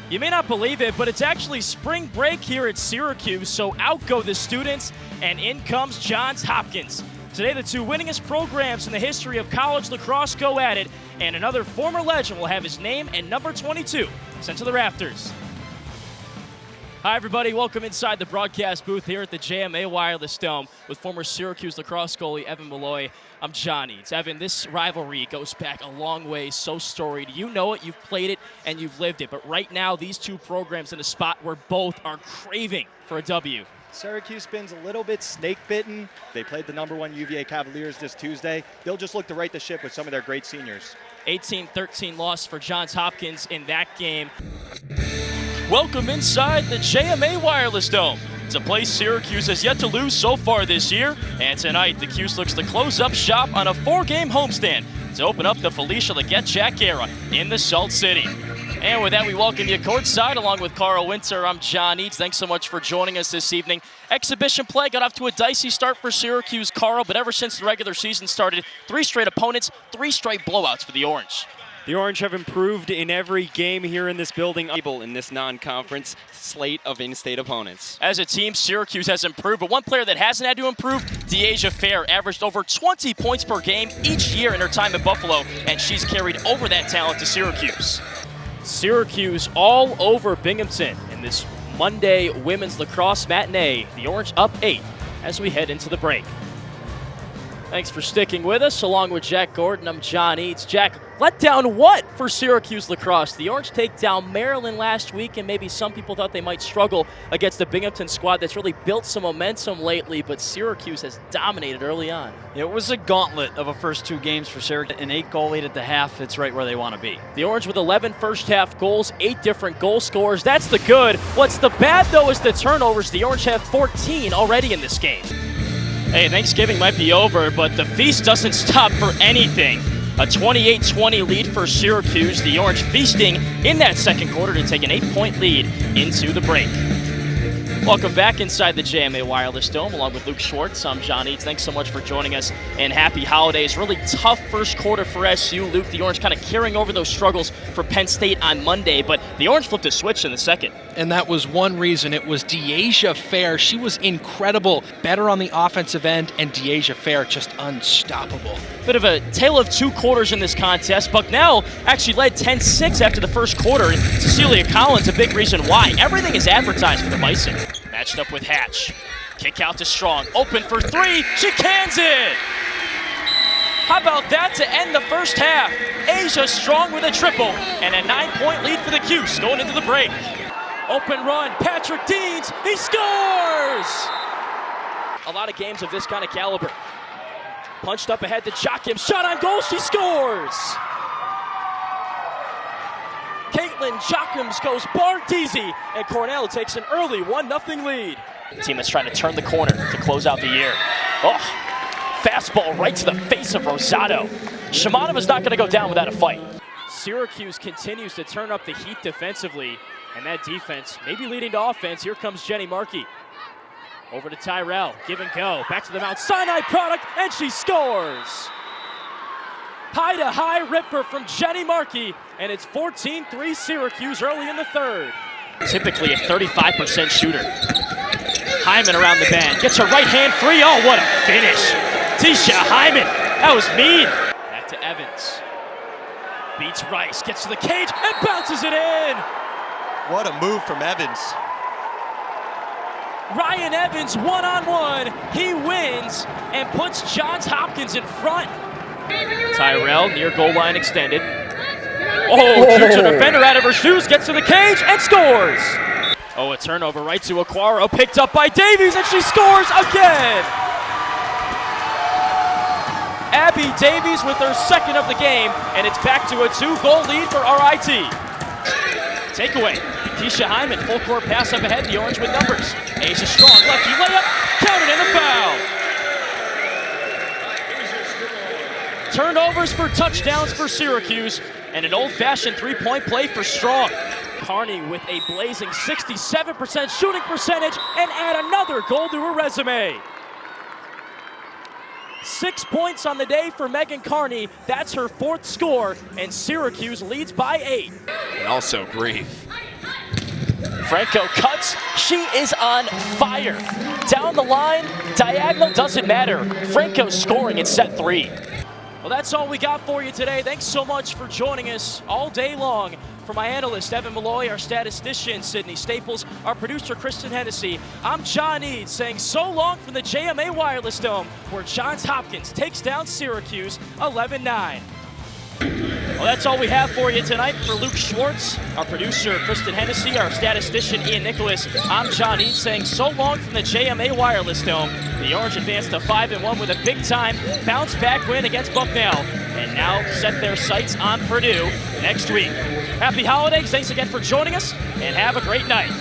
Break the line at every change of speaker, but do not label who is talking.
You may not believe it, but it's actually spring break here at Syracuse, so out go the students, and in comes Johns Hopkins. Today, the two winningest programs in the history of college lacrosse go at it, and another former legend will have his name and number 22 sent to the rafters. Hi, everybody. Welcome inside the broadcast booth here at the JMA Wireless Dome with former Syracuse lacrosse goalie Evan Malloy. I'm John Eads. Evan, this rivalry goes back a long way, so storied. You know it, you've played it, and you've lived it. But right now, these two programs in a spot where both are craving for a W.
Syracuse spins a little bit snake-bitten. They played the #1 UVA Cavaliers this Tuesday. They'll just look to right the ship with some of their great seniors. 18-13
loss for Johns Hopkins in that game. Welcome inside the JMA Wireless Dome. It's a place Syracuse has yet to lose so far this year, and tonight the Cuse looks to close up shop on a 4-game homestand to open up the Felicia Leggett-Jack era in the Salt City. And with that, we welcome you courtside along with Carl Winter. I'm John Eads. Thanks so much for joining us this evening. Exhibition play got off to a dicey start for Syracuse, Carl, but ever since the regular season started, 3 straight opponents, 3 straight blowouts for the Orange.
The Orange have improved in every game here in this building, able in this non-conference slate of in-state opponents.
As a team, Syracuse has improved, but one player that hasn't had to improve, Deasia Fair, averaged over 20 points per game each year in her time at Buffalo, and she's carried over that talent to Syracuse. Syracuse all over Binghamton in this Monday women's lacrosse matinee. The Orange up 8 as we head into the break. Thanks for sticking with us. Along with Jack Gordon, I'm John Eads. Jack, let down what for Syracuse lacrosse? The Orange take down Maryland last week, and maybe some people thought they might struggle against the Binghamton squad that's really built some momentum lately, but Syracuse has dominated early on.
It was a gauntlet of a first 2 games for Syracuse. An 8-goal lead at the half, it's right where they want to be.
The Orange with 11 first-half goals, 8 different goal scorers. That's the good. What's the bad, though, is the turnovers. The Orange have 14 already in this game. Hey, Thanksgiving might be over, but the feast doesn't stop for anything. A 28-20 lead for Syracuse. The Orange feasting in that second quarter to take an 8-point lead into the break. Welcome back inside the JMA Wireless Dome along with Luke Schwartz. I'm John Eads. Thanks so much for joining us, and happy holidays. Really tough first quarter for SU. Luke, the Orange kind of carrying over those struggles for Penn State on Monday, but the Orange flipped a switch in the second.
And that was one reason. It was Deasia Fair. She was incredible. Better on the offensive end, and Deasia Fair just unstoppable.
Bit of a tale of 2 quarters in this contest. Bucknell actually led 10-6 after the first quarter, and Cecilia Collins a big reason why. Everything is advertised for the Bison. Matched up with Hatch. Kick out to Strong. Open for 3. She cans it! How about that to end the first half? Asia Strong with a triple and a 9-point lead for the Cuse going into the break. Open run. Patrick Deans. He scores! A lot of games of this kind of caliber. Punched up ahead to Joachim. Shot on goal. She scores! Caitlin Jochims goes Bardeezy, and Cornell takes an early 1-0 lead. The team is trying to turn the corner to close out the year. Oh, fastball right to the face of Rosado. Shimanova's not going to go down without a fight. Syracuse continues to turn up the heat defensively, and that defense may be leading to offense. Here comes Jenny Markey. Over to Tyrell, give and go. Back to the Mount Sinai product, and she scores! High-to-high ripper from Jenny Markey, and it's 14-3 Syracuse early in the third. Typically a 35% shooter. Hyman around the band, gets her right hand free. Oh, what a finish. Tisha Hyman, that was mean. Back to Evans. Beats Rice, gets to the cage, and bounces it in.
What a move from Evans.
Ryan Evans, one-on-one. He wins and puts Johns Hopkins in front. Tyrell, near goal line extended. Oh, shoots a defender out of her shoes, gets to the cage, and scores! Oh, a turnover right to Aquaro, picked up by Davies, and she scores again! Abby Davies with her second of the game, and it's back to a 2-goal lead for RIT. Takeaway, Tisha Hyman, full court pass up ahead, the Orange with numbers. Asia Strong, lefty layup, counted and a foul! Turnovers for touchdowns for Syracuse, and an old-fashioned 3-point play for Strong. Carney with a blazing 67% shooting percentage and add another goal to her resume. 6 points on the day for Megan Carney. That's her 4th score, and Syracuse leads by 8.
And also grief.
Franco cuts. She is on fire. Down the line, diagonal, doesn't matter. Franco scoring in set 3. Well, that's all we got for you today. Thanks so much for joining us all day long. For my analyst, Evan Malloy, our statistician, Sydney Staples, our producer, Kristen Hennessy, I'm John Eads saying so long from the JMA Wireless Dome, where Johns Hopkins takes down Syracuse 11-9. Well, that's all we have for you tonight. For Luke Schwartz, our producer, Kristen Hennessy, our statistician, Ian Nicholas, I'm John Eads saying so long from the JMA Wireless Dome. The Orange advanced to 5-1 with a big-time bounce-back win against Bucknell, and now set their sights on Purdue next week. Happy holidays. Thanks again for joining us, and have a great night.